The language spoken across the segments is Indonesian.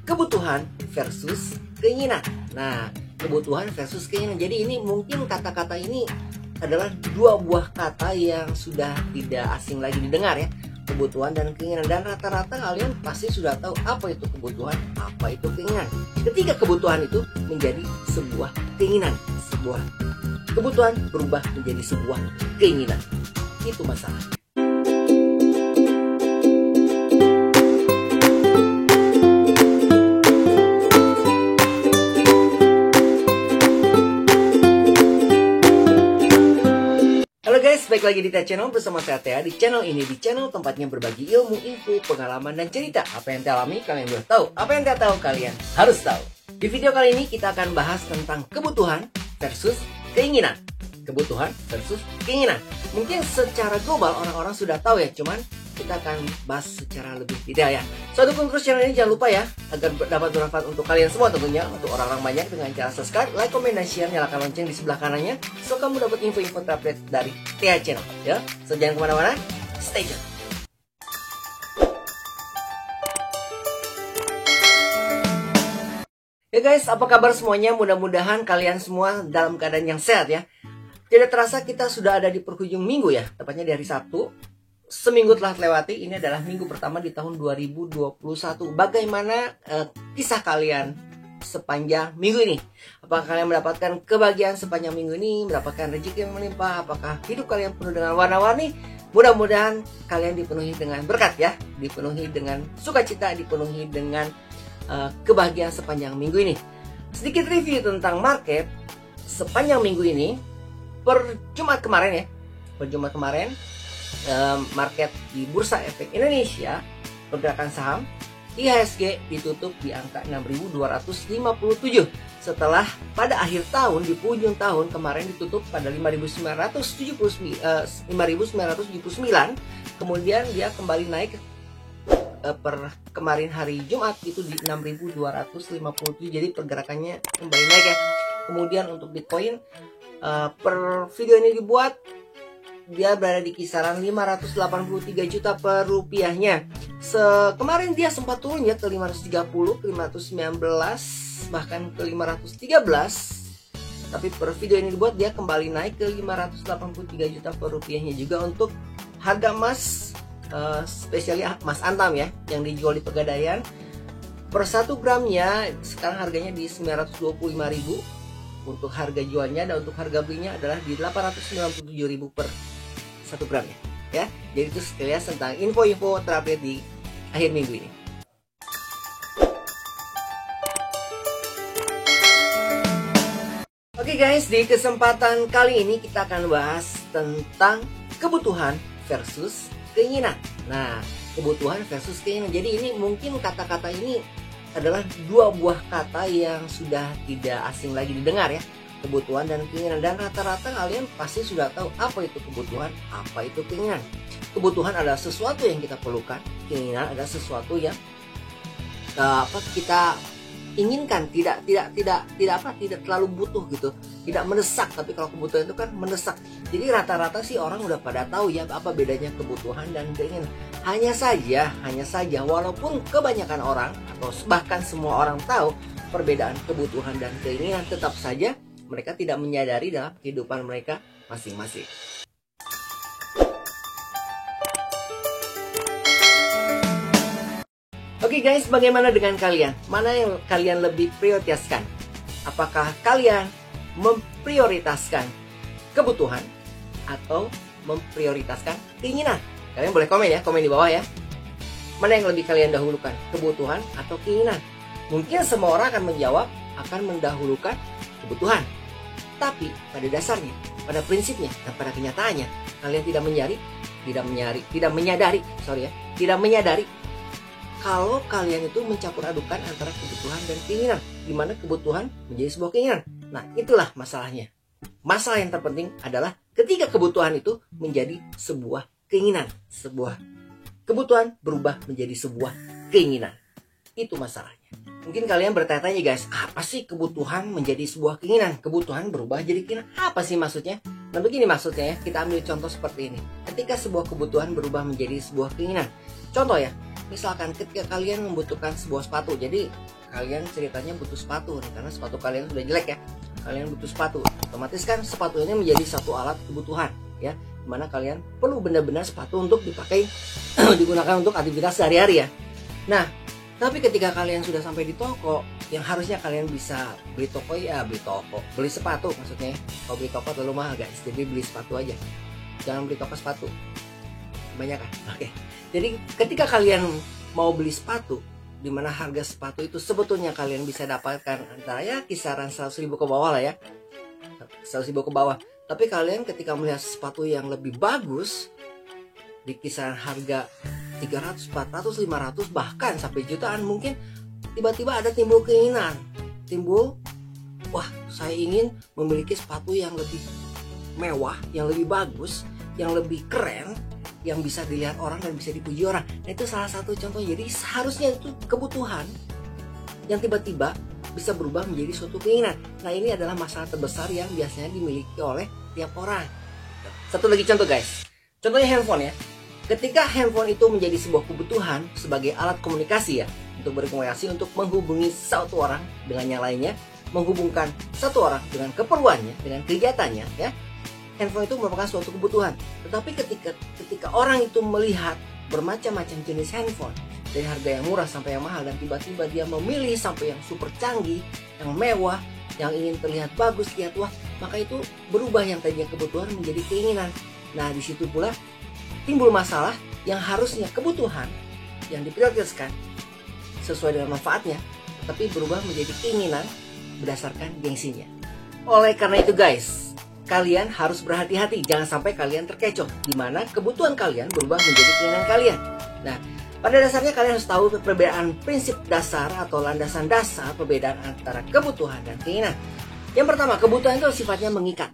kebutuhan versus keinginan. Nah, kebutuhan versus keinginan. Jadi ini mungkin kata-kata ini adalah dua buah kata yang sudah tidak asing lagi didengar ya. Kebutuhan dan keinginan, dan rata-rata kalian pasti sudah tahu apa itu kebutuhan, apa itu keinginan. Ketika kebutuhan itu menjadi sebuah keinginan, sebuah kebutuhan berubah menjadi sebuah keinginan. Itu masalah. Baik lagi di Tea Channel bersama saya Tea. Di channel ini, di channel tempatnya berbagi ilmu, info, pengalaman, dan cerita. Apa yang Tea alami kalian belum tahu, apa yang Tea tahu kalian harus tahu. Di video kali ini kita akan bahas tentang kebutuhan versus keinginan. Kebutuhan versus keinginan. Mungkin secara global orang-orang sudah tahu ya, cuman kita akan bahas secara lebih detail ya. So, dukung terus channel ini, jangan lupa ya, agar dapat bermanfaat untuk kalian semua tentunya, untuk orang-orang banyak, dengan cara subscribe, like, comment, dan share, nyalakan lonceng di sebelah kanannya, so kamu dapat info-info terupdate dari Tea Channel ya. So, jangan kemana-mana, stay tune. Ya guys, apa kabar semuanya? Mudah-mudahan kalian semua dalam keadaan yang sehat ya. Tidak terasa kita sudah ada di penghujung minggu ya, tepatnya di hari Sabtu. Seminggu telah lewati, ini adalah minggu pertama di tahun 2021. Bagaimana kisah kalian sepanjang minggu ini? Apakah kalian mendapatkan kebahagiaan sepanjang minggu ini? Mendapatkan rezeki yang melimpah? Apakah hidup kalian penuh dengan warna-warni? Mudah-mudahan kalian dipenuhi dengan berkat ya, dipenuhi dengan sukacita, dipenuhi dengan kebahagiaan sepanjang minggu ini. Sedikit review tentang market sepanjang minggu ini. Per Jumat kemarin ya, per Jumat kemarin market di Bursa Efek Indonesia, pergerakan saham IHSG ditutup di angka 6.257 setelah pada akhir tahun, di penghujung tahun kemarin ditutup pada 5.979, kemudian dia kembali naik per kemarin hari Jumat itu di 6.257, jadi pergerakannya kembali naik ya. Kemudian untuk Bitcoin per video ini dibuat, dia berada di kisaran 583 juta per rupiahnya. Kemarin dia sempat turun ya ke 530, ke 519, bahkan ke 513. Tapi per video ini dibuat dia kembali naik ke 583 juta per rupiahnya. Juga untuk harga emas, spesialnya emas antam ya, yang dijual di Pegadaian, per 1 gramnya sekarang harganya di 925.000 untuk harga jualnya, dan untuk harga belinya adalah di 897.000 per 1 gramnya ya. Jadi itu sekilas tentang info-info terupdate di akhir minggu ini. Oke guys, di kesempatan kali ini kita akan bahas tentang kebutuhan versus keinginan. Nah, kebutuhan versus keinginan. Jadi ini mungkin kata-kata ini adalah dua buah kata yang sudah tidak asing lagi didengar ya. Kebutuhan dan keinginan, dan rata-rata kalian pasti sudah tahu apa itu kebutuhan, apa itu keinginan. Kebutuhan adalah sesuatu yang kita perlukan, keinginan adalah sesuatu yang kita inginkan, tidak terlalu butuh gitu, tidak mendesak. Tapi kalau kebutuhan itu kan mendesak. Jadi rata-rata sih orang udah pada tahu ya apa bedanya kebutuhan dan keinginan. Hanya saja walaupun kebanyakan orang atau bahkan semua orang tahu perbedaan kebutuhan dan keinginan, tetap saja mereka tidak menyadari dalam kehidupan mereka masing-masing. Oke guys, bagaimana dengan kalian? Mana yang kalian lebih prioritaskan? Apakah kalian memprioritaskan kebutuhan atau memprioritaskan keinginan? Kalian boleh komen ya, komen di bawah ya. Mana yang lebih kalian dahulukan? Kebutuhan atau keinginan? Mungkin semua orang akan menjawab akan mendahulukan kebutuhan. Tapi pada dasarnya, pada prinsipnya, dan pada kenyataannya, kalian tidak menyadari kalau kalian itu mencampur adukan antara kebutuhan dan keinginan, di mana kebutuhan menjadi sebuah keinginan. Nah, itulah masalahnya. Masalah yang terpenting adalah ketika kebutuhan itu menjadi sebuah keinginan, sebuah kebutuhan berubah menjadi sebuah keinginan. Itu masalahnya. Mungkin kalian bertanya-tanya guys, apa sih kebutuhan menjadi sebuah keinginan? Kebutuhan berubah jadi keinginan, apa sih maksudnya? Nah begini maksudnya ya, kita ambil contoh seperti ini. Ketika sebuah kebutuhan berubah menjadi sebuah keinginan, Contoh ya, misalkan ketika kalian membutuhkan sebuah sepatu, jadi kalian ceritanya butuh sepatu nih, karena sepatu kalian sudah jelek ya, kalian butuh sepatu, otomatis kan sepatu ini menjadi satu alat kebutuhan ya, dimana kalian perlu benar-benar sepatu untuk dipakai digunakan untuk aktivitas sehari-hari ya. Nah, tapi ketika kalian sudah sampai di toko, yang harusnya kalian bisa beli beli sepatu maksudnya. Kalau beli toko terlalu mahal guys, jadi beli sepatu aja, jangan beli toko sepatu banyak kan. Oke. Jadi ketika kalian mau beli sepatu, di mana harga sepatu itu sebetulnya kalian bisa dapatkan antara ya kisaran 100.000 ke bawah lah ya, 100.000 ke bawah. Tapi kalian ketika melihat sepatu yang lebih bagus di kisaran harga 300, 400, 500 bahkan sampai jutaan, mungkin tiba-tiba ada timbul keinginan, wah saya ingin memiliki sepatu yang lebih mewah, yang lebih bagus, yang lebih keren, yang bisa dilihat orang dan bisa dipuji orang. Nah, itu salah satu contoh. Jadi seharusnya itu kebutuhan yang tiba-tiba bisa berubah menjadi suatu keinginan. Nah, ini adalah masalah terbesar yang biasanya dimiliki oleh tiap orang. Satu lagi contoh guys, contohnya handphone ya. Ketika handphone itu menjadi sebuah kebutuhan sebagai alat komunikasi ya, untuk berkomunikasi, untuk menghubungi satu orang dengan yang lainnya, menghubungkan satu orang dengan keperluannya, dengan kegiatannya ya, handphone itu merupakan suatu kebutuhan. Tetapi ketika orang itu melihat bermacam-macam jenis handphone, dari harga yang murah sampai yang mahal, dan tiba-tiba dia memilih sampai yang super canggih, yang mewah, yang ingin terlihat bagus, lihat wah, maka itu berubah yang tadinya kebutuhan menjadi keinginan. Nah, di situ pula timbul masalah yang harusnya kebutuhan yang diprioritaskan sesuai dengan manfaatnya, tapi berubah menjadi keinginan berdasarkan gengsinya. Oleh karena itu guys, kalian harus berhati-hati, jangan sampai kalian terkecoh di mana kebutuhan kalian berubah menjadi keinginan kalian. Nah, pada dasarnya kalian harus tahu perbedaan prinsip dasar atau landasan dasar perbedaan antara kebutuhan dan keinginan. Yang pertama, kebutuhan itu sifatnya mengikat.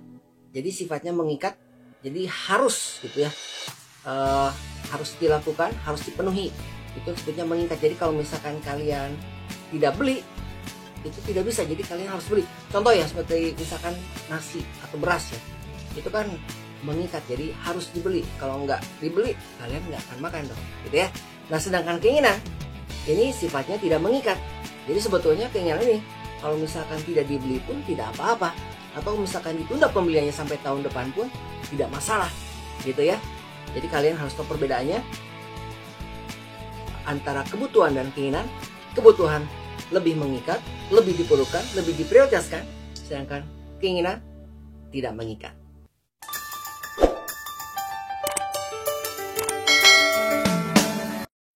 Jadi sifatnya mengikat, jadi harus gitu ya. Harus dilakukan, harus dipenuhi. Itu sebutnya mengikat. Jadi kalau misalkan kalian tidak beli, itu tidak bisa, jadi kalian harus beli. Contoh ya, seperti misalkan nasi atau beras ya, itu kan mengikat, jadi harus dibeli. Kalau nggak dibeli, kalian nggak akan makan dong, gitu ya. Nah, sedangkan keinginan ini sifatnya tidak mengikat. Jadi sebetulnya keinginan ini kalau misalkan tidak dibeli pun tidak apa-apa, atau misalkan ditunda pembeliannya sampai tahun depan pun tidak masalah, gitu ya. Jadi kalian harus tahu perbedaannya antara kebutuhan dan keinginan. Kebutuhan lebih mengikat, lebih diperlukan, lebih diprioritaskan, sedangkan keinginan tidak mengikat.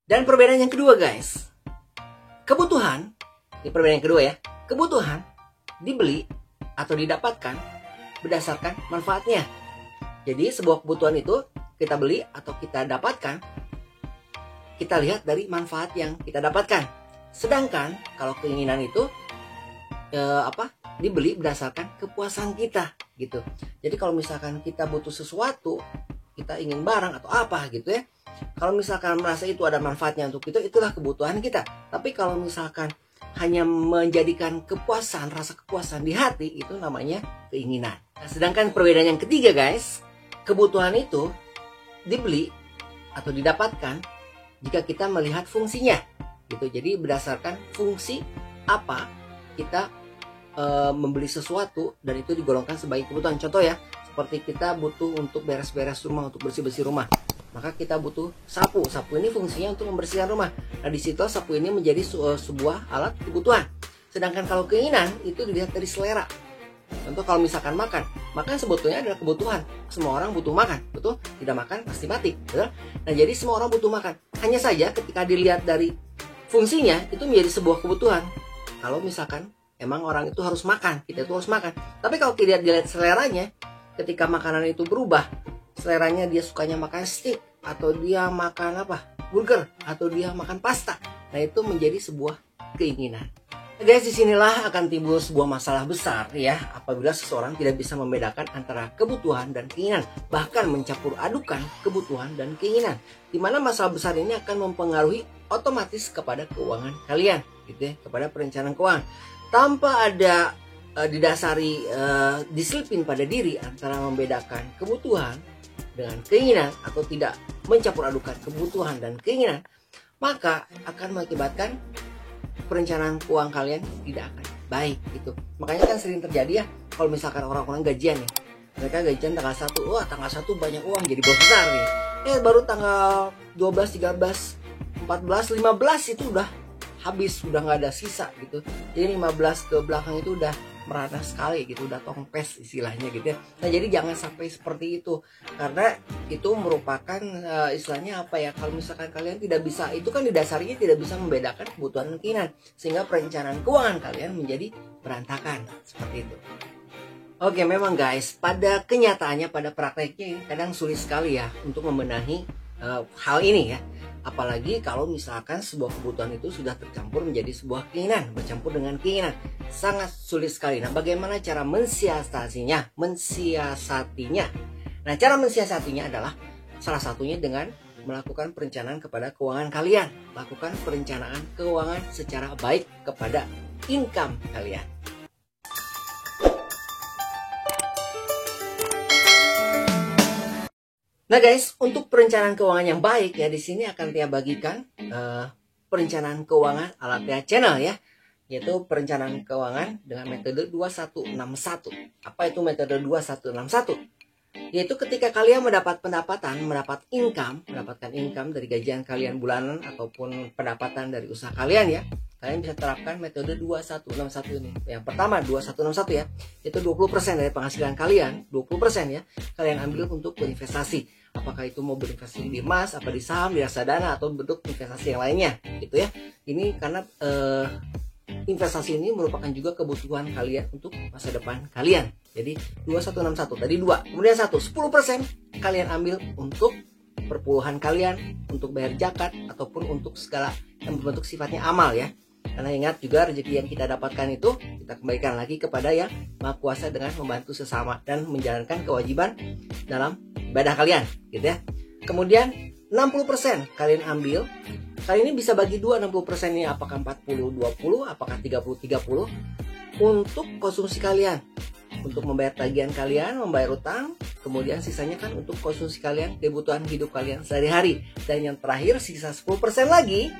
Dan perbedaan yang kedua guys, kebutuhan, ini perbedaan yang kedua ya, kebutuhan dibeli atau didapatkan berdasarkan manfaatnya. Jadi sebuah kebutuhan itu kita beli atau kita dapatkan, kita lihat dari manfaat yang kita dapatkan. Sedangkan kalau keinginan itu dibeli berdasarkan kepuasan kita gitu. Jadi kalau misalkan kita butuh sesuatu, kita ingin barang atau apa gitu ya, kalau misalkan merasa itu ada manfaatnya untuk kita, itulah kebutuhan kita. Tapi kalau misalkan hanya menjadikan kepuasan, rasa kepuasan di hati, itu namanya keinginan. Nah, sedangkan perbedaan yang ketiga guys, kebutuhan itu dibeli atau didapatkan jika kita melihat fungsinya gitu. Jadi berdasarkan fungsi apa kita membeli sesuatu, dan itu digolongkan sebagai kebutuhan. Contoh ya, seperti kita butuh untuk beres-beres rumah, untuk bersih-bersih rumah, maka kita butuh sapu. Sapu ini fungsinya untuk membersihkan rumah. Nah, di situ sapu ini menjadi sebuah alat kebutuhan. Sedangkan kalau keinginan itu dilihat dari selera. Contoh kalau misalkan makan sebetulnya adalah kebutuhan. Semua orang butuh makan, betul? Tidak makan pasti mati, betul? Nah, jadi semua orang butuh makan. Hanya saja ketika dilihat dari fungsinya, itu menjadi sebuah kebutuhan. Kalau misalkan emang orang itu harus makan, kita itu harus makan. Tapi kalau tidak dilihat seleranya, ketika makanan itu berubah, seleranya dia sukanya makan steak, atau dia makan burger, atau dia makan pasta. Nah, itu menjadi sebuah keinginan. Guys, disinilah akan timbul sebuah masalah besar ya, apabila seseorang tidak bisa membedakan antara kebutuhan dan keinginan, bahkan mencampur adukan kebutuhan dan keinginan, dimana masalah besar ini akan mempengaruhi otomatis kepada keuangan kalian, gitu ya, kepada perencanaan keuangan, tanpa ada didasari disiplin pada diri antara membedakan kebutuhan dengan keinginan, atau tidak mencampur adukan kebutuhan dan keinginan, maka akan mengakibatkan perencanaan keuangan kalian tidak akan baik gitu. Makanya kan sering terjadi ya, kalau misalkan orang-orang gajian ya, mereka gajian tanggal 1, wah tanggal 1 banyak uang jadi bos besar nih. Baru tanggal 12, 13, 14, 15 itu udah habis, udah nggak ada sisa gitu. Jadi 15 ke belakang itu udah merana sekali gitu, udah tongpes istilahnya gitu ya. Nah jadi jangan sampai seperti itu, karena itu merupakan istilahnya apa ya, kalau misalkan kalian tidak bisa, itu kan didasarinya tidak bisa membedakan kebutuhan dan keinginan, sehingga perencanaan keuangan kalian menjadi berantakan seperti itu. Oke, memang guys, pada kenyataannya, pada prakteknya ini kadang sulit sekali ya untuk membenahi hal ini ya. Apalagi kalau misalkan sebuah kebutuhan itu sudah tercampur menjadi sebuah keinginan, bercampur dengan keinginan, sangat sulit sekali. Nah, bagaimana cara mensiasatinya? Nah, cara mensiasatinya adalah salah satunya dengan melakukan perencanaan kepada keuangan kalian. Lakukan perencanaan keuangan secara baik kepada income kalian. Nah guys, untuk perencanaan keuangan yang baik ya, di sini akan Tia bagikan perencanaan keuangan ala Tia Channel ya, yaitu perencanaan keuangan dengan metode 2161. Apa itu metode 2161? Yaitu ketika kalian mendapatkan income dari gajian kalian bulanan ataupun pendapatan dari usaha kalian ya, kalian bisa terapkan metode 2161 ini. Yang pertama 2161 ya, itu 20% dari penghasilan kalian, 20% ya, kalian ambil untuk berinvestasi. Apakah itu mau berinvestasi di emas, apa di saham, di reksadana, atau bentuk investasi yang lainnya gitu ya. Ini karena investasi ini merupakan juga kebutuhan kalian untuk masa depan kalian. Jadi 2161 tadi 2, kemudian 10% kalian ambil untuk perpuluhan kalian, untuk bayar zakat ataupun untuk segala yang berbentuk sifatnya amal ya. Karena ingat juga rezeki yang kita dapatkan itu kita kembalikan lagi kepada yang Maha Kuasa dengan membantu sesama dan menjalankan kewajiban dalam ibadah kalian gitu ya. Kemudian 60% kalian ambil. Kali ini bisa bagi 2 60% ini, apakah 40-20, apakah 30-30 untuk konsumsi kalian, untuk membayar tagihan kalian, membayar utang. Kemudian sisanya kan untuk konsumsi kalian, kebutuhan hidup kalian sehari-hari. Dan yang terakhir sisa 10% lagi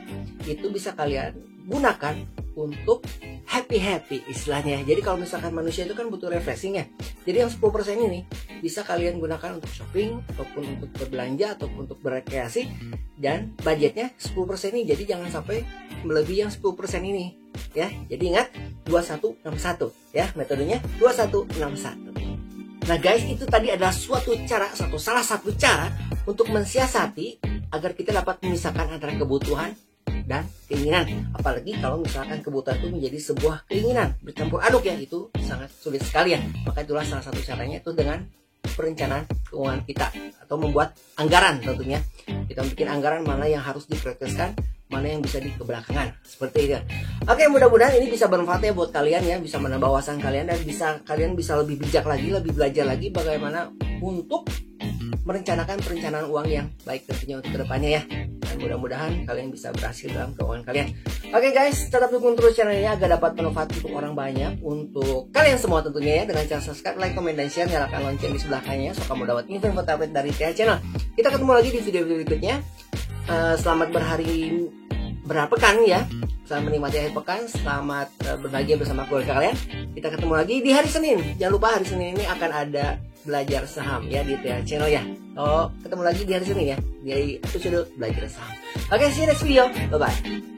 itu bisa kalian gunakan untuk happy istilahnya. Jadi kalau misalkan manusia itu kan butuh refreshing ya. Jadi yang 10% ini bisa kalian gunakan untuk shopping ataupun untuk berbelanja ataupun untuk berekreasi, dan budgetnya 10% ini. Jadi jangan sampai melebihi yang 10% ini ya. Jadi ingat 2161 ya, metodenya 2161. Nah guys, itu tadi adalah salah satu cara untuk mensiasati agar kita dapat memisahkan antara kebutuhan dan keinginan. Apalagi kalau misalkan kebutuhan itu menjadi sebuah keinginan bercampur aduk ya, itu sangat sulit sekali ya. Maka itulah salah satu caranya itu dengan perencanaan keuangan kita, atau membuat anggaran tentunya. Kita bikin anggaran mana yang harus diprioritaskan, mana yang bisa dikebelakangan, seperti itu. Oke, mudah-mudahan ini bisa bermanfaat ya buat kalian ya, bisa menambah wawasan kalian dan kalian bisa lebih bijak lagi, lebih belajar lagi bagaimana untuk merencanakan perencanaan uang yang baik tentunya untuk kedepannya ya. Dan mudah-mudahan kalian bisa berhasil dalam keuangan kalian. Oke guys, tetap dukung terus channel ini agar dapat bermanfaat untuk orang banyak, untuk kalian semua tentunya ya, dengan cara subscribe, like, comment, dan share, nyalakan lonceng di sebelah kanannya so kamu dapat info terupdate dari Tia Channel. Kita ketemu lagi di video berikutnya. Selamat berpekan ya. Selamat menikmati akhir pekan, selamat berbahagia bersama keluarga kalian. Kita ketemu lagi di hari Senin. Jangan lupa hari Senin ini akan ada belajar saham ya di Tia Channel ya. Ketemu lagi di hari Senin ya, di episode belajar saham. Oke, see you next video. Bye bye.